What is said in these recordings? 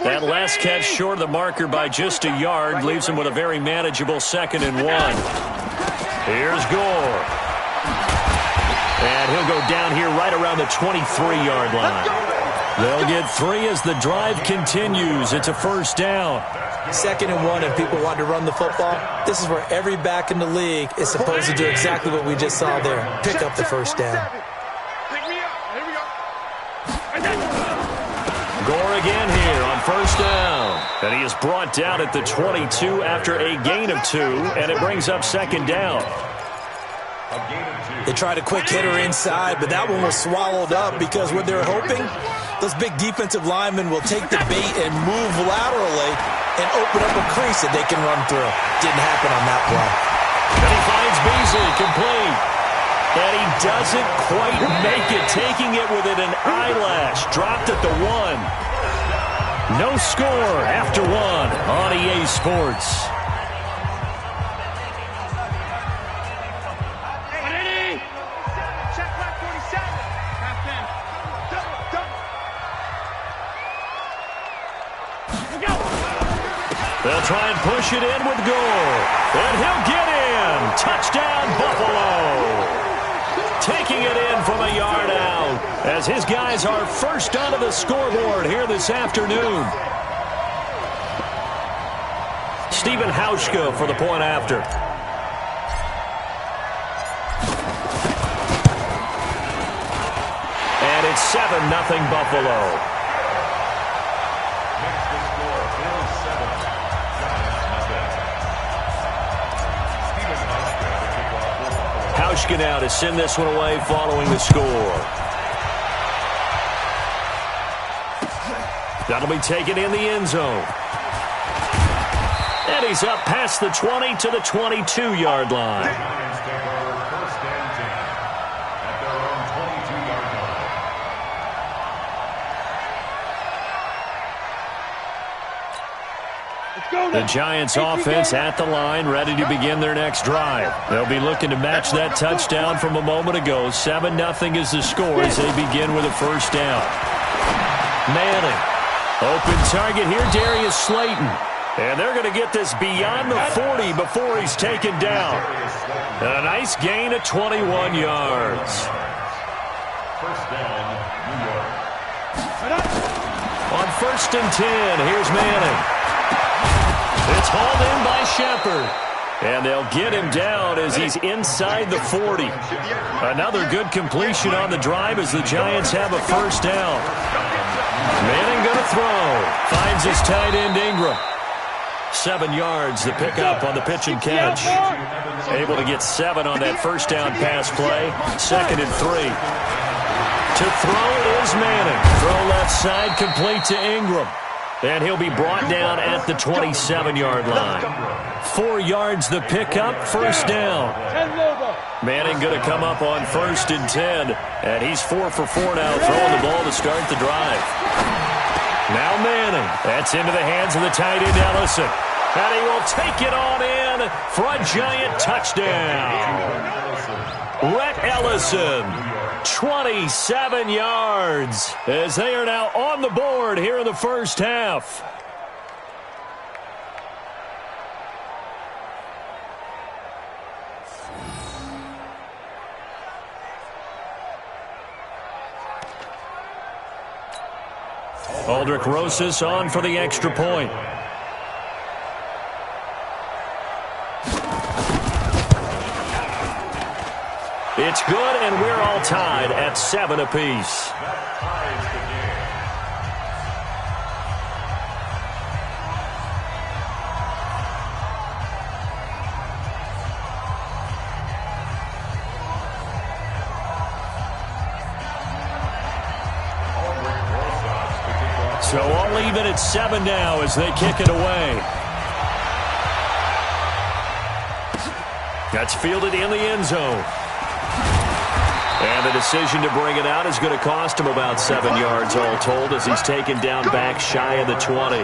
That last catch short of the marker by just a yard leaves him with a very manageable 2nd and 1. Here's Gore. And he'll go down here right around the 23-yard line. They'll get 3 as the drive continues. It's a 1st down. 2nd and 1, and people want to run the football. This is where every back in the league is supposed to do exactly what we just saw there. Pick up the 1st down. Gore again here on 1st down. And he is brought down at the 22 after a gain of 2, and it brings up 2nd down. They tried a quick hitter inside, but that one was swallowed up because what they're hoping, those big defensive linemen will take the bait and move laterally and open up a crease that they can run through. Didn't happen on that play. And he finds Beasley complete. And he doesn't quite make it, taking it within an eyelash. Dropped at the 1. No score after 1 on EA Sports. They'll try and push it in with Gore. And he'll get in. Touchdown, Buffalo. Taking it in from a yard out as his guys are first onto the scoreboard here this afternoon. Stephen Hauschka for the point after. And it's 7-0 Buffalo. Hauschka now to send this one away following the score. That'll be taken in the end zone. And he's up past the 20 to the 22-yard line. The Giants offense at the line, ready to begin their next drive. They'll be looking to match that touchdown from a moment ago. 7-0 is the score as they begin with a 1st down. Manning. Open target here, Darius Slayton. And they're going to get this beyond the 40 before he's taken down. And a nice gain of 21 yards. 1st down, New York. On 1st and 10, here's Manning. It's hauled in by Shepard. And they'll get him down as he's inside the 40. Another good completion on the drive as the Giants have a 1st down. Manning going to throw. Finds his tight end Ingram. 7 yards, the pickup on the pitch and catch. Able to get 7 on that 1st down pass play. 2nd and 3. To throw is Manning. Throw left side, complete to Ingram. And he'll be brought down at the 27-yard line. 4 yards the pickup, 1st down. Manning going to come up on 1st and 10. And he's 4 for 4 now, throwing the ball to start the drive. Now Manning. That's into the hands of the tight end Ellison. And he will take it on in for a Giant touchdown. Rhett Ellison. 27 yards as they are now on the board here in the 1st half. Aldrich Rosas on for the extra point. It's good, and we're all tied at 7 apiece. So all even at 7 now as they kick it away. That's fielded in the end zone. And the decision to bring it out is going to cost him about 7 yards all told as he's taken down back shy of the 20.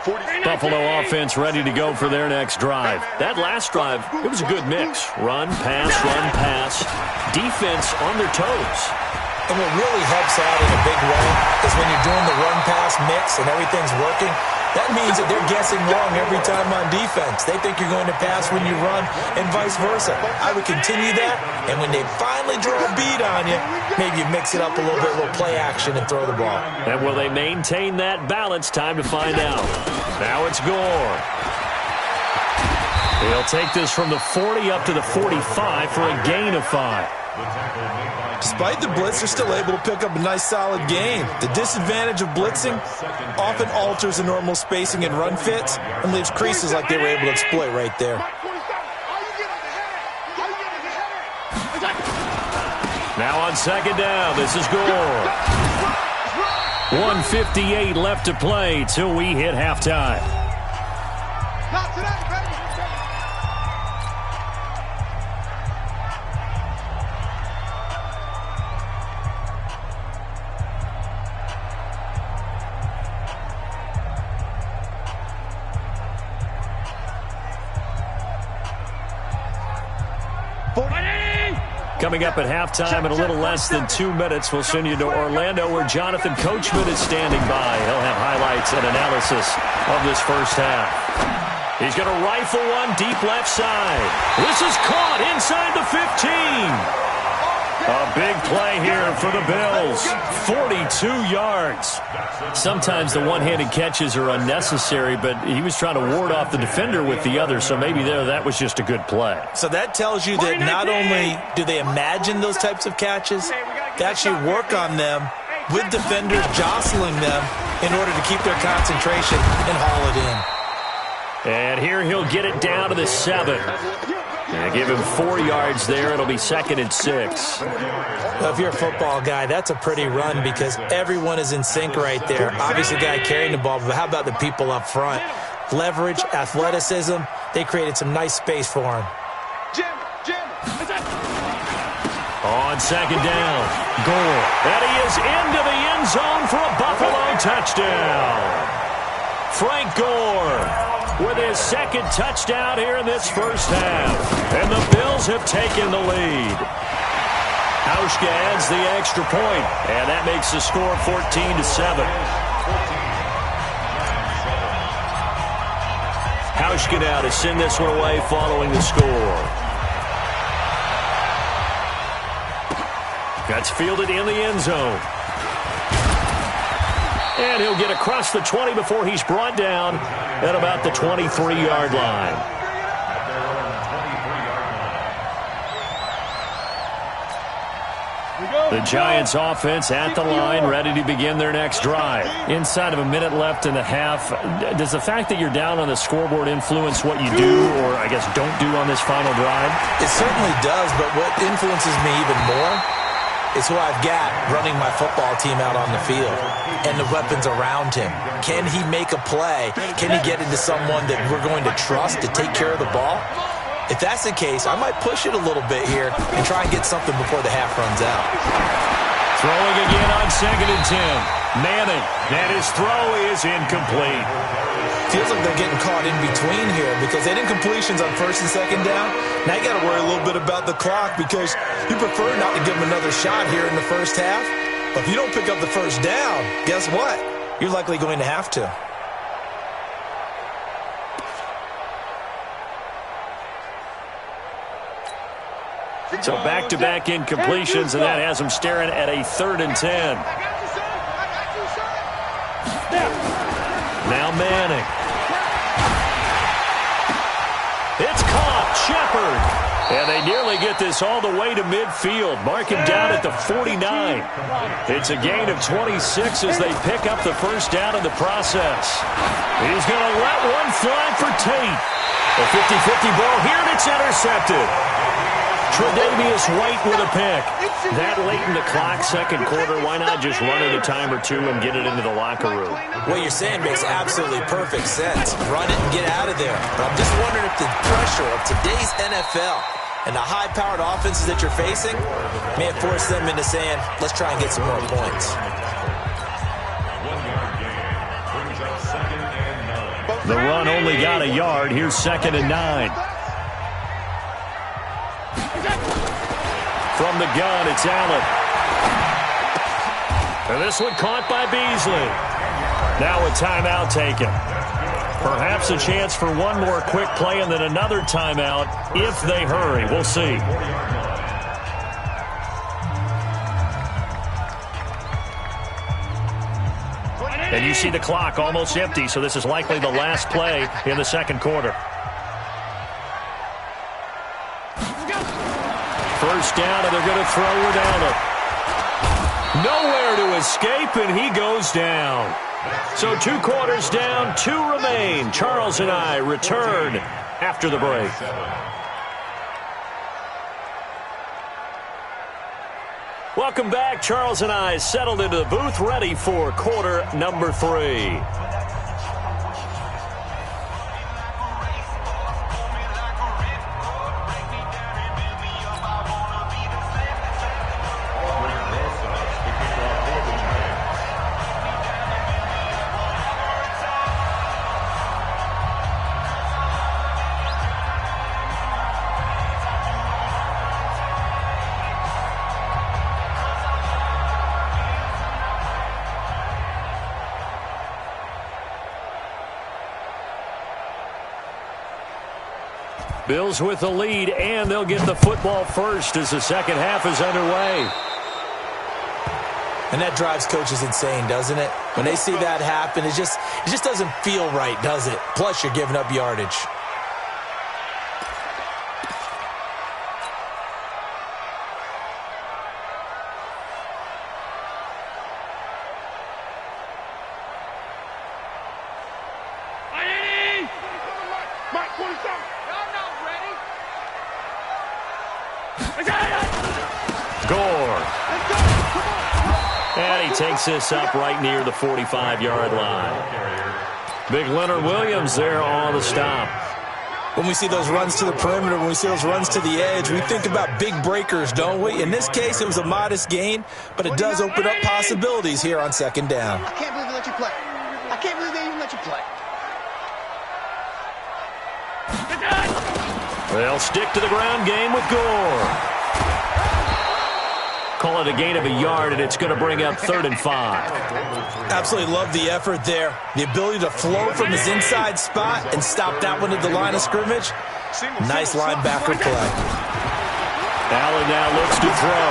Buffalo offense ready to go for their next drive. That last drive, it was a good mix. Run, pass, defense on their toes. And what really helps out in a big way is when you're doing the run-pass mix and everything's working, that means that they're guessing wrong every time on defense. They think you're going to pass when you run and vice versa. I would continue that, and when they finally draw a beat on you, maybe you mix it up a little bit, a little play action, and throw the ball. And will they maintain that balance? Time to find out. Now it's Gore. He'll take this from the 40 up to the 45 for a gain of 5. Despite the blitz, they're still able to pick up a nice, solid gain. The disadvantage of blitzing often alters the normal spacing and run fits and leaves creases like they were able to exploit right there. Now on second down, this is Gore. 1:58 left to play till we hit halftime. Coming up at halftime in a little less than 2 minutes, we'll send you to Orlando where Jonathan Coachman is standing by. He'll have highlights and analysis of this first half. He's going to rifle one deep left side. This is caught inside the 15. A big play here for the Bills. 42 yards. Sometimes the one-handed catches are unnecessary, but he was trying to ward off the defender with the other, so maybe that was just a good play. So that tells you that not only do they imagine those types of catches, they actually work on them with defenders jostling them in order to keep their concentration and haul it in. And here he'll get it down to the 7. And give him 4 yards there. It'll be 2nd and 6. Well, if you're a football guy, that's a pretty run because everyone is in sync right there. Obviously, the guy carrying the ball, but how about the people up front? Leverage, athleticism, they created some nice space for him. On second down, Gore. And he is into the end zone for a Buffalo touchdown. Frank Gore with his second touchdown here in this first half. And the Bills have taken the lead. Hauschka adds the extra point, and that makes the score 14-7. Hauschka now to send this one away following the score. That's fielded in the end zone. And he'll get across the 20 before he's brought down at about the 23-yard line. The Giants offense at the line, ready to begin their next drive. Inside of a minute left in the half, does the fact that you're down on the scoreboard influence what you do, or I guess don't do on this final drive? It certainly does, but what influences me even more is who I've got running my football team out on the field and the weapons around him. Can he make a play? Can he get into someone that we're going to trust to take care of the ball? If that's the case, I might push it a little bit here and try and get something before the half runs out. Throwing again on 2nd and 10. Manning, and his throw is incomplete. Feels like they're getting caught in between here because they did completions on 1st and 2nd down. Now you got to worry a little bit about the clock because you prefer not to give them another shot here in the first half. But if you don't pick up the first down, guess what? You're likely going to have to. So back-to-back incompletions, and that has them staring at a 3rd and 10. Now Manning. It's caught. Shepard. And they nearly get this all the way to midfield. Mark him down at the 49. It's a gain of 26 as they pick up the first down in the process. He's going to let one fly for Tate. A 50-50 ball here, and it's intercepted. Tre'Davious White with a pick. That late in the clock, second quarter, why not just run it a time or two and get it into the locker room? What you're saying makes absolutely perfect sense. Run it and get out of there. But I'm just wondering if the pressure of today's NFL and the high-powered offenses that you're facing may have forced them into saying, let's try and get some more points. 1 yard gain brings up 2nd and 9. The run only got a yard. Here's 2nd and 9. From the gun, it's Allen. And this one caught by Beasley. Now a timeout taken. Perhaps a chance for one more quick play and then another timeout if they hurry. We'll see. And you see the clock almost empty, so this is likely the last play in the second quarter. First down, and they're going to throw without it. Nowhere to escape, and he goes down. So 2 quarters down, 2 remain. Charles and I return after the break. Welcome back. Charles and I settled into the booth, ready for quarter number 3. Bills with the lead, and they'll get the football first as the second half is underway. And that drives coaches insane, doesn't it? When they see that happen, it just doesn't feel right, does it? Plus, you're giving up yardage. Takes this up right near the 45-yard line. Big Leonard Williams there on the stop. When we see those runs to the perimeter, when we see those runs to the edge, we think about big breakers, don't we? In this case, it was a modest gain, but it does open up possibilities here on second down. I can't believe they let you play. I can't believe they even let you play. They'll stick to the ground game with Gore. Call it a gain of a yard, and it's going to bring up 3rd and 5. Absolutely love the effort there. The ability to flow from his inside spot and stop that one at the line of scrimmage. Nice linebacker play. Allen now looks to throw.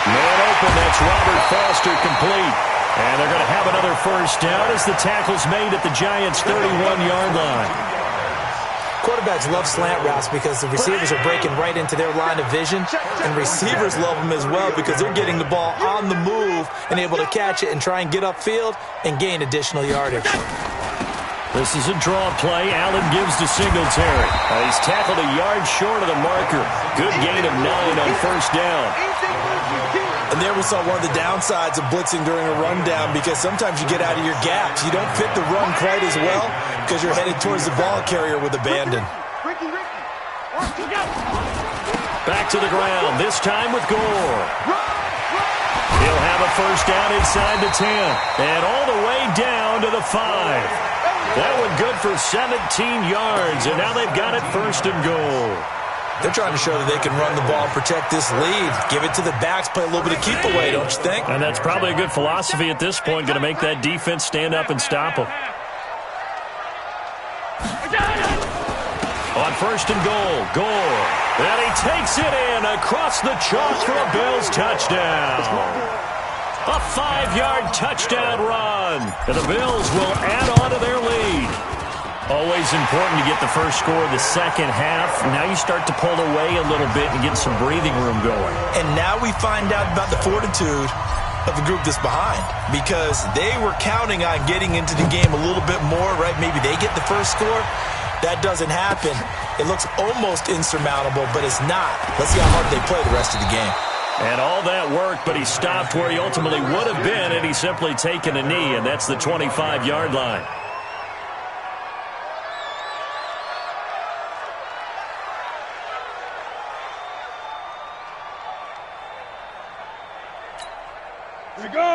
Man open, that's Robert Foster complete. And they're going to have another first down as the tackle's made at the Giants' 31-yard line. Quarterbacks love slant routes because the receivers are breaking right into their line of vision, and receivers love them as well because they're getting the ball on the move and able to catch it and try and get upfield and gain additional yardage. This is a draw play. Allen gives to Singletary. He's tackled a yard short of the marker. Good gain of 9 on first down. And there we saw one of the downsides of blitzing during a rundown because sometimes you get out of your gaps. You don't fit the run quite as well because you're headed towards the ball carrier with abandon. Back to the ground, this time with Gore. He'll have a first down inside the 10 and all the way down to the 5. That one good for 17 yards, and now they've got it 1st and goal. They're trying to show that they can run the ball and protect this lead. Give it to the backs, play a little bit of keep away, don't you think? And that's probably a good philosophy at this point, going to make that defense stand up and stop them. On 1st and goal, Gore. And he takes it in across the chalk for a Bills touchdown. A 5-yard touchdown run. And the Bills will add on to their lead. Always important to get the first score of the second half. Now you start to pull away a little bit and get some breathing room going. And now we find out about the fortitude of the group that's behind because they were counting on getting into the game a little bit more, right? Maybe they get the first score. That doesn't happen. It looks almost insurmountable, but it's not. Let's see how hard they play the rest of the game. And all that work, but he stopped where he ultimately would have been, and he's simply taken a knee, and that's the 25-yard line.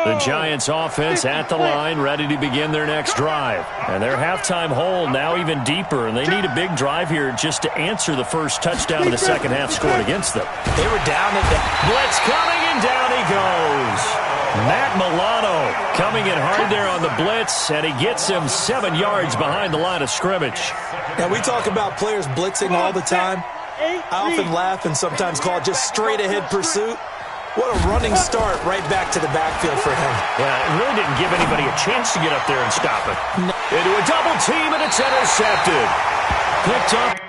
The Giants offense at the line, ready to begin their next drive. And their halftime hole now even deeper, and they need a big drive here just to answer the first touchdown of the second half scored against them. They were down at the blitz coming, and down he goes. Matt Milano coming in hard there on the blitz, and he gets him 7 yards behind the line of scrimmage. Now, we talk about players blitzing all the time. I often laugh and sometimes call it just straight-ahead pursuit. What a running start right back to the backfield for him. Yeah, it really didn't give anybody a chance to get up there and stop it. Into a double team, and it's intercepted. Picked up.